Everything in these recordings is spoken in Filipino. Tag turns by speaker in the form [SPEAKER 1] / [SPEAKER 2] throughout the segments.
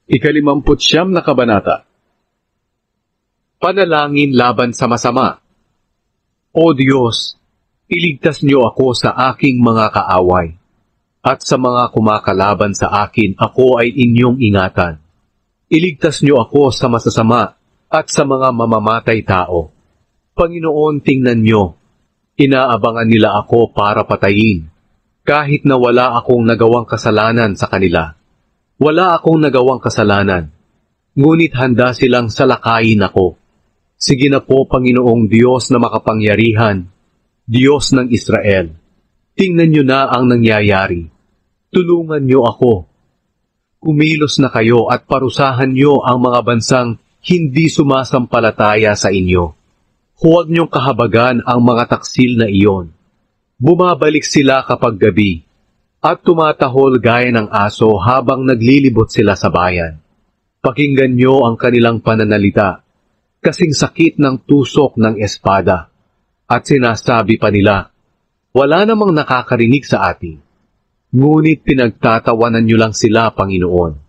[SPEAKER 1] Ikalimamputsyam na kabanata. Panalangin laban sa masama. O Diyos, iligtas niyo ako sa aking mga kaaway, at sa mga kumakalaban sa akin ako ay inyong ingatan. Iligtas niyo ako sa masasama at sa mga mamamatay tao. Panginoon, tingnan niyo, inaabangan nila ako para patayin, kahit na wala akong nagawang kasalanan sa kanila. Wala akong nagawang kasalanan, ngunit handa silang salakayin ako. Sige na po, Panginoong Diyos na makapangyarihan, Diyos ng Israel. Tingnan niyo na ang nangyayari. Tulungan niyo ako. Kumilos na kayo at parusahan niyo ang mga bansang hindi sumasampalataya sa inyo. Huwag niyong kahabagan ang mga taksil na iyon. Bumabalik sila kapag gabi, at tumatahol gaya ng aso habang naglilibot sila sa bayan. Pakinggan niyo ang kanilang pananalita, kasing sakit ng tusok ng espada. At sinasabi pa nila, wala namang nakakarinig sa atin. Ngunit pinagtatawanan niyo lang sila, Panginoon.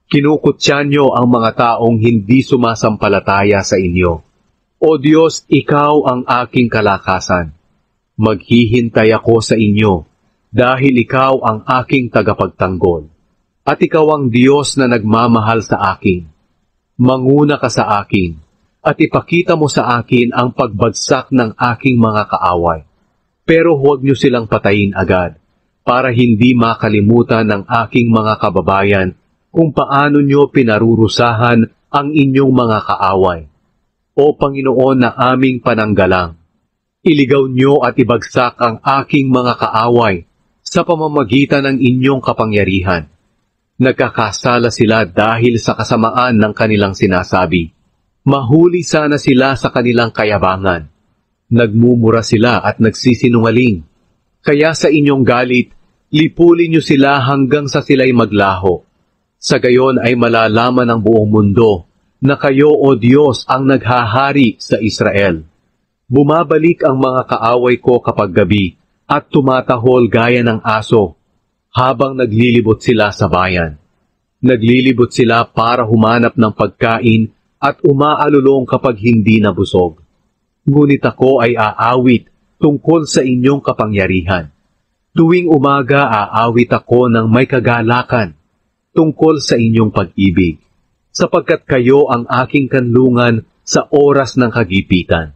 [SPEAKER 1] Kinukutya niyo ang mga taong hindi sumasampalataya sa inyo. O Diyos, Ikaw ang aking kalakasan. Maghihintay ako sa inyo, dahil Ikaw ang aking tagapagtanggol. At Ikaw ang Diyos na nagmamahal sa akin. Manguna ka sa akin, at ipakita mo sa akin ang pagbagsak ng aking mga kaaway. Pero huwag niyo silang patayin agad, para hindi makalimutan ng aking mga kababayan kung paano niyo pinarurusahan ang inyong mga kaaway. O Panginoon na aming pananggalang, iligaw niyo at ibagsak ang aking mga kaaway sa pamamagitan ng inyong kapangyarihan. Nagkakasala sila dahil sa kasamaan ng kanilang sinasabi. Mahuli sana sila sa kanilang kayabangan. Nagmumura sila at nagsisinungaling. Kaya sa inyong galit, lipulin niyo sila hanggang sa sila'y maglaho. Sa gayon ay malalaman ng buong mundo na kayo, O Diyos, ang naghahari sa Israel. Bumabalik ang mga kaaway ko kapag gabi at tumatahol gaya ng aso habang naglilibot sila sa bayan. Naglilibot sila para humanap ng pagkain at umaalulong kapag hindi nabusog. Ngunit ako ay aawit tungkol sa inyong kapangyarihan. Tuwing umaga aawit ako ng may kagalakan tungkol sa inyong pag-ibig, sapagkat kayo ang aking kanlungan sa oras ng kagipitan.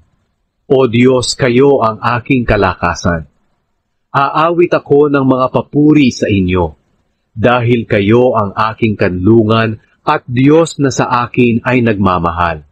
[SPEAKER 1] O Diyos, kayo ang aking kalakasan. Aawit ako ng mga papuri sa inyo, dahil kayo ang aking kanlungan at Diyos na sa akin ay nagmamahal.